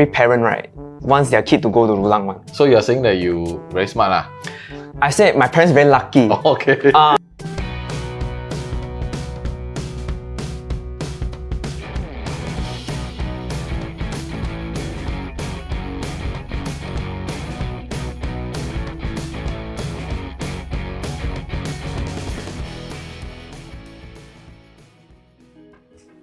Every parent, right, wants their kid to go to Jurong one. So you're saying that you very smart lah? I said my parents very lucky. Okay.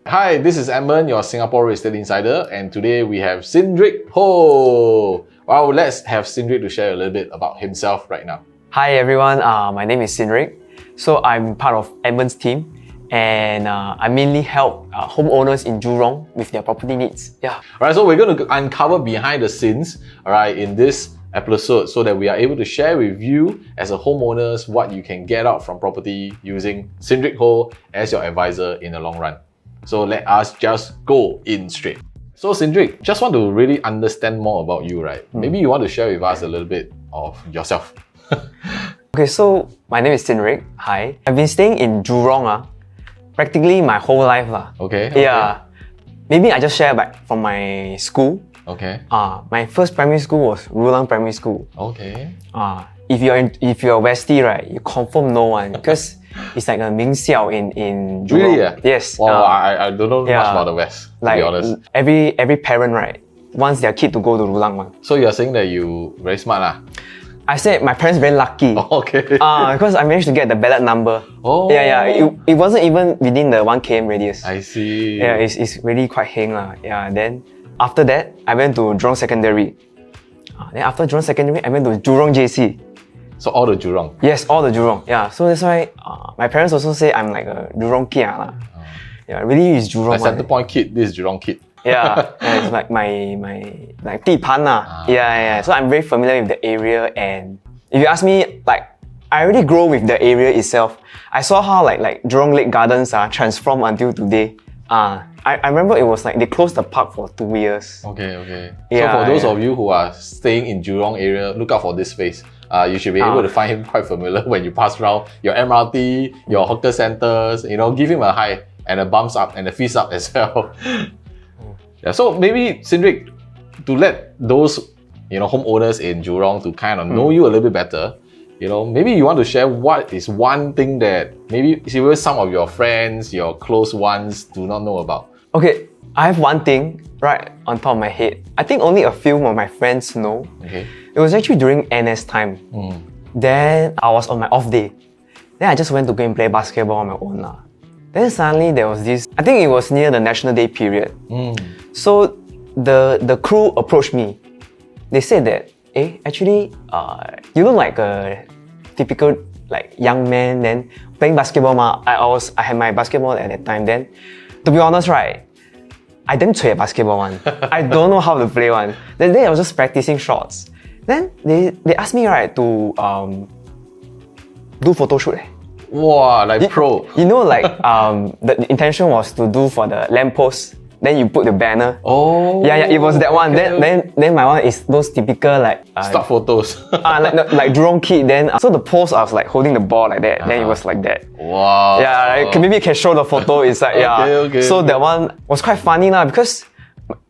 Hi, this is Edmund, your Singapore Real Estate Insider, and today we have Cynric Ho. Wow, let's have Cynric to share a little bit about himself right now. Hi everyone, my name is Cynric. So I'm part of Edmund's team, and I mainly help homeowners in Jurong with their property needs. Yeah. Alright, so we're going to uncover behind the scenes, alright, in this episode so that we are able to share with you as a homeowners what you can get out from property using Cynric Ho as your advisor in the long run. So let us just go in straight. So Cynric, just want to really understand more about you, right? Maybe you want to share with us a little bit of yourself. Okay, so my name is Cynric. Hi. I've been staying in Jurong practically my whole life. Okay. Yeah. Maybe I just share back from my school. Okay. My first primary school was Jurong Primary School. Okay. If you're Westie, right, you confirm no one because it's like a 名校in Jurong. Really? Yes. Wow, I don't know much about the West, to be honest. Every parent, right, wants their kid to go to Jurong one. So you're saying that you very smart lah? I said my parents very lucky. Okay. Because I managed to get the ballot number. Oh. Yeah. It wasn't even within the 1 km radius. I see. Yeah, it's really quite heng lah. Yeah. Then after that, I went to Jurong Secondary. Then after Jurong Secondary, I went to Jurong JC. So all the Jurong? Yes, all the Jurong. Yeah, so that's why my parents also say I'm like a Jurong kid lah. Yeah, really is Jurong. Like Center Point kid, this is Jurong kid. Yeah, it's like my like 地盘lah. Yeah. So I'm very familiar with the area, and if you ask me, like I already grow with the area itself. I saw how like Jurong Lake Gardens transformed until today. I remember it was like they closed the park for 2 years. Okay. Yeah, so for those of you who are staying in Jurong area, look out for this space. You should be able to find him quite familiar when you pass around your MRT, your hawker centers, you know, give him a hi and a bumps up and a fist up as well. Yeah, so maybe Cynric, to let those, you know, homeowners in Jurong to kind of know you a little bit better, you know, maybe you want to share what is one thing that maybe some of your friends, your close ones do not know about. Okay, I have one thing right on top of my head. I think only a few of my friends know. Okay. It was actually during NS time. Then I was on my off day. Then I just went to go and play basketball on my own. Then suddenly there was this, I think it was near the National Day period. So the crew approached me. They said that, actually, you look like a typical like young man, then playing basketball. I had my basketball at that time. Then, to be honest, right, I didn't play basketball one. I don't know how to play one. Then I was just practicing shots. Then they asked me, right, to do photo shoot. Wow, like pro. You know, like the intention was to do for the lamppost. Then you put the banner. Oh. Yeah, it was that one. Okay. Then my one is those typical like stock photos. like Jurong kid. Then so the pose I was like holding the ball like that. Then it was like that. Wow. Yeah, maybe you can show the photo. It's like Okay. So that one was quite funny because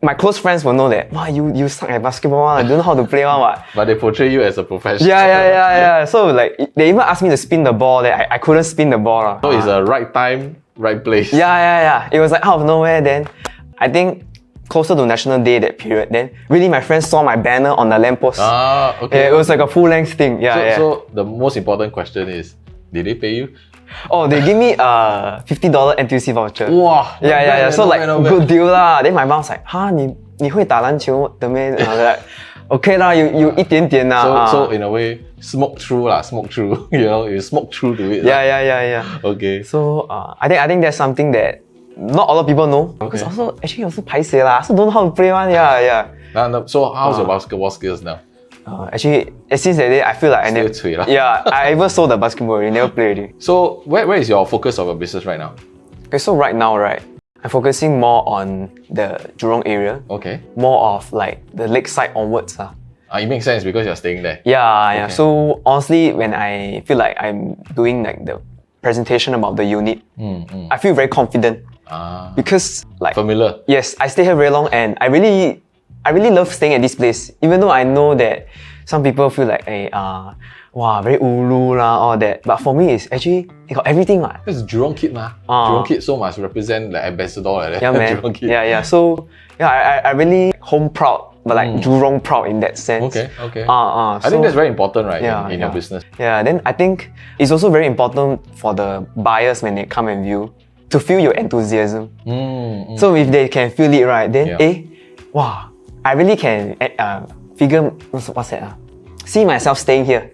my close friends will know that, wow, you suck at basketball, I don't know how to play one. But they portray you as a professional. Yeah. So like they even asked me to spin the ball, that I couldn't spin the ball. So it's the right time, right place. Yeah. It was like out of nowhere. Then I think closer to National Day that period, then really my friends saw my banner on the lamppost. Okay. Yeah, it was like a full length thing. So the most important question is, did they pay you? Oh, they give me a $50 NTUC voucher. Wow. Yeah. So like good deal lah. Then my mom's like, 你会打篮球的咩? I was like, okay lah, you 一点点啦. So in a way, smoke through. You know, you smoke through to it. Yeah. Okay. So I think that's something that not a lot of people know. Because also paiseh lah. So don't know how to play one. Yeah. So how's your basketball skills now? Actually, since that day, I feel like I even sold the basketball. You never play already. So where is your focus of your business right now? Okay, so right now, right, I'm focusing more on the Jurong area. Okay. More of like the lakeside onwards. It makes sense because you're staying there. Yeah. So honestly, when I feel like I'm doing like the presentation about the unit, I feel very confident. Because like familiar. Yes, I stay here very long and I really I really love staying at this place, even though I know that some people feel like, hey, wow, very ulu lah, all that. But for me, it's actually, it got everything. This is Jurong kid, ma. Jurong kid so must represent like ambassador like that. Yeah, man. Jurong kid. Yeah. So, yeah, I really home proud, but like Jurong proud in that sense. Okay. I I think that's very important, right, in your yeah. business. Yeah, then I think it's also very important for the buyers when they come and view to feel your enthusiasm. So if they can feel it, right, then wow, I really can figure, what's that? See myself staying here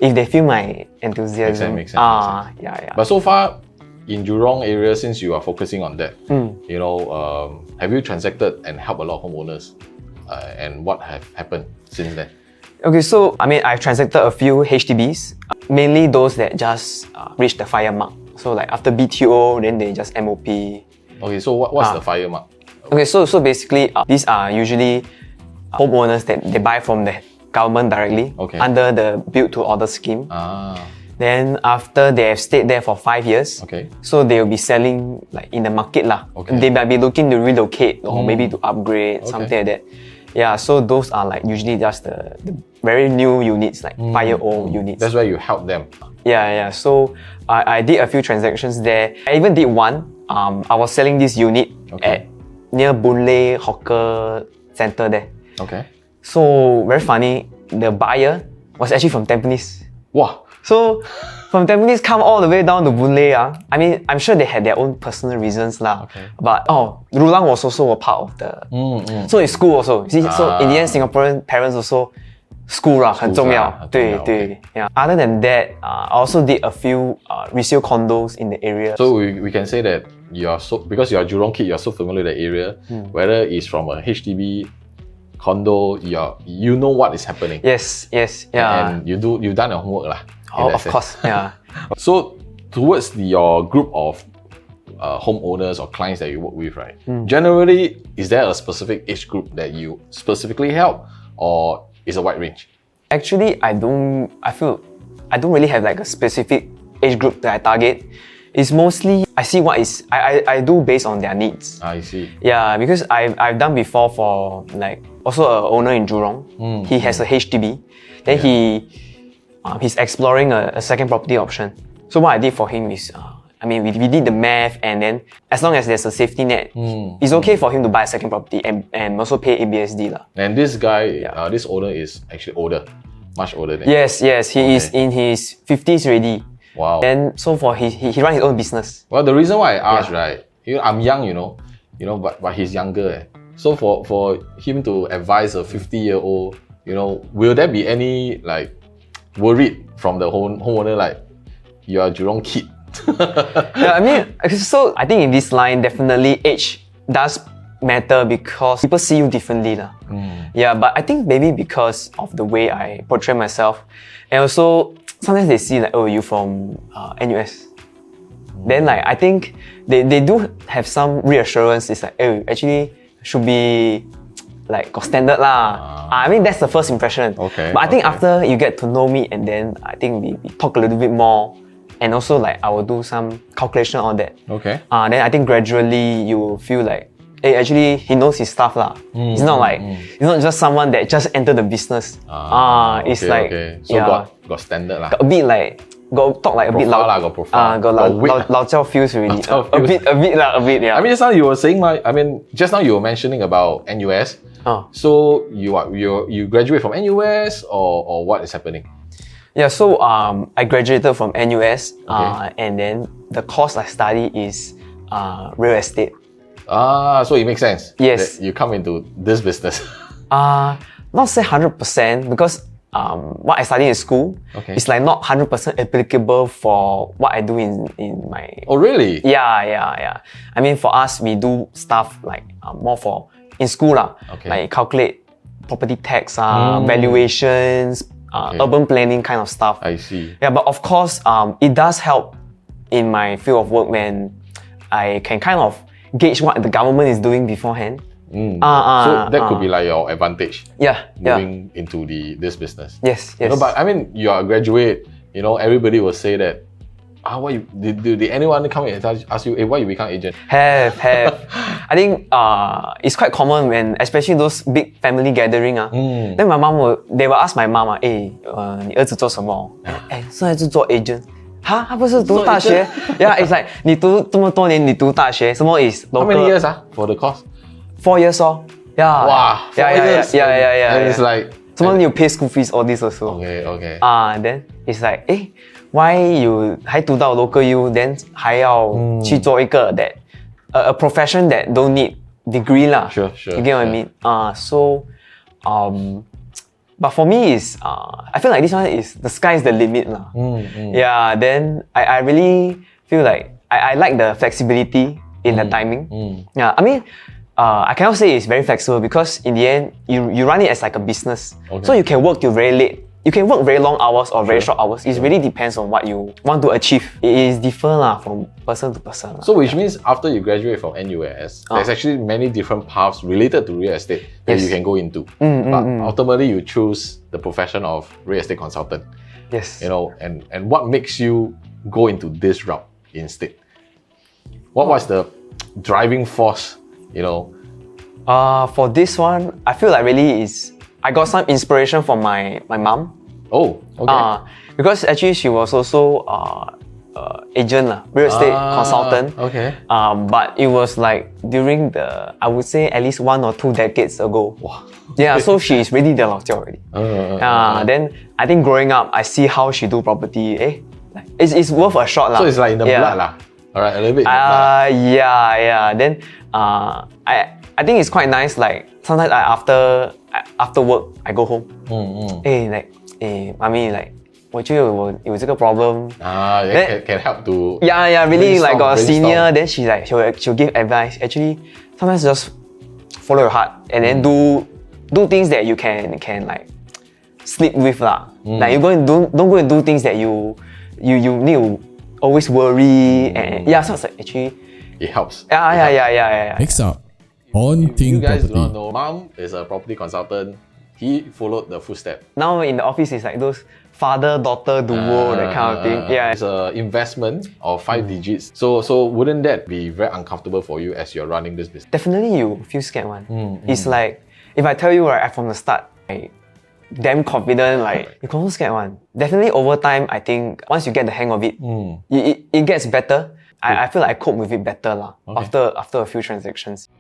if they feel my enthusiasm. Makes sense. Yeah. But so far, in Jurong area, since you are focusing on that, have you transacted and helped a lot of homeowners? And what have happened since then? Okay, so I mean, I've transacted a few HDBs, mainly those that just reached the fire mark. So like after BTO, then they just MOP. Okay, so what's the fire mark? Okay, so basically, these are usually homeowners that they buy from the government directly under the build to order scheme. Then after they have stayed there for 5 years, so they will be selling like in the market lah. They might be looking to relocate or maybe to upgrade, something like that. Yeah, so those are like usually just the very new units, like fire-owned units. That's where you help them. Yeah. So I did a few transactions there. I even did one. I was selling this unit at near Boon Lay Hawker Center there. Okay. So very funny, the buyer was actually from Tampines. Wow. So from Tampines come all the way down to Boon Lay. I mean, I'm sure they had their own personal reasons lah. But Rulang was also a part of the. So it's school also. See, so in the end, Singaporean parents also school 很重要。对。Yeah. Other than that, I also did a few resale condos in the area. So we can say that because you are Jurong kid, you are so familiar with the area. Whether it's from a HDB condo, you know what is happening. Yes. Yeah. And you've done your homework lah. Of course. Yeah. So towards your group of homeowners or clients that you work with, right? Generally, is there a specific age group that you specifically help, or is a wide range? Actually, I don't really have like a specific age group that I target. It's mostly I see what is I do based on their needs. I see. Yeah, because I've done before for like also an owner in Jurong. He has a HDB. Then he's exploring a second property option. So what I did for him is we did the math, and then as long as there's a safety net, it's okay for him to buy a second property and also pay ABSD lah. And this guy, this owner is actually older, much older than Yes, he is in his 50s already. Wow. And so for he runs his own business. Well, the reason why I asked, right? I'm young, but he's younger. So for him to advise a 50-year-old, will there be any like worried from the homeowner like you are Jurong kid? So I think in this line, definitely age does matter because people see you differently lah. Yeah, but I think maybe because of the way I portray myself, and also sometimes they see like, oh, you from NUS. Then like I think they do have some reassurance. It's like, oh, actually should be like got standard lah. I mean that's the first impression. Okay. But I think after you get to know me, and then I think we talk a little bit more. And also like I will do some calculation on that. Okay. Then I think gradually you will feel like, hey, actually he knows his stuff lah. It's not like he's not just someone that just entered the business. It's like so got standard lah. Got a bit like talk like a bit loud. Got profile. Got lao jiao feels already. A bit. Yeah. I mean, just now you were saying just now you were mentioning about NUS. So you graduate from NUS or what is happening? Yeah, so I graduated from NUS, and then the course I study is real estate. So it makes sense. Yes. That you come into this business. Not say 100% because what I study in school is like not 100% applicable for what I do in my... Oh, really? Yeah. I mean, for us, we do stuff like more for in school lah. Like calculate property tax, valuations, urban planning kind of stuff. I see. Yeah, but of course, it does help in my field of work when I can kind of gauge what the government is doing beforehand. So that could be like your advantage. Moving into this business. Yes. But I mean, you are a graduate. Everybody will say that Did anyone come and ask you, hey, why you become agent? Have. I think it's quite common when, especially those big family gathering. Then my mom they will ask my mom, 你儿子做什么？现在是做 agent。他不是读大学 ？Yeah, it's like 你读这么多年，你读大学，什么 is local? How many years for the course? 4 years Yeah. Wow, 4 years. Yeah. And it's like someone you pay school fees all this also. Okay. Then it's like, why you 还读到 local U, then 还要去做一个 that a profession that don't need degree lah. Sure. You get what I mean? But for me is I feel like this one is the sky is the limit lah. Yeah. Then I really feel like I like the flexibility in the timing. Yeah. I mean. I cannot say it's very flexible because in the end, you run it as like a business. So you can work till very late. You can work very long hours or very short hours. It really depends on what you want to achieve. It is different from person to person. So which means after you graduate from NUS, there's actually many different paths related to real estate that you can go into. But ultimately you choose the profession of real estate consultant. Yes. And what makes you go into this route instead? What was the driving force? For this one, I feel like really I got some inspiration from my mom. Oh, okay. Because actually she was also agent real estate consultant. Okay. But it was like during I would say at least 1 or 2 decades ago. Wow. Yeah, so she's really the 老教 already. Then I think growing up, I see how she do property. It's worth a shot lah. So it's like in the blood lah. Alright, a little bit in the blood. Yeah. Then I think it's quite nice. Like sometimes after work I go home. Mommy, like 我觉得我有这个 problem. Can help to. Yeah. Really like got a senior. Then she'll give advice. Actually, sometimes just follow your heart and then do things that you can like sleep with lah. Like you don't go and do things that you need to always worry and so it's like actually it helps. Yeah. Next up, on Think You guys do Property. not know, Mom is a property consultant. He followed the footstep. Now in the office it's like those father-daughter duo, that kind of thing. Yeah. It's an investment of 5 digits. So wouldn't that be very uncomfortable for you as you're running this business? Definitely you feel scared one. It's like if I tell you right from the start, damn confident, like you confirm scared one. Definitely over time, I think once you get the hang of it, it gets better. I feel like I cope with it better lah, after a few transactions.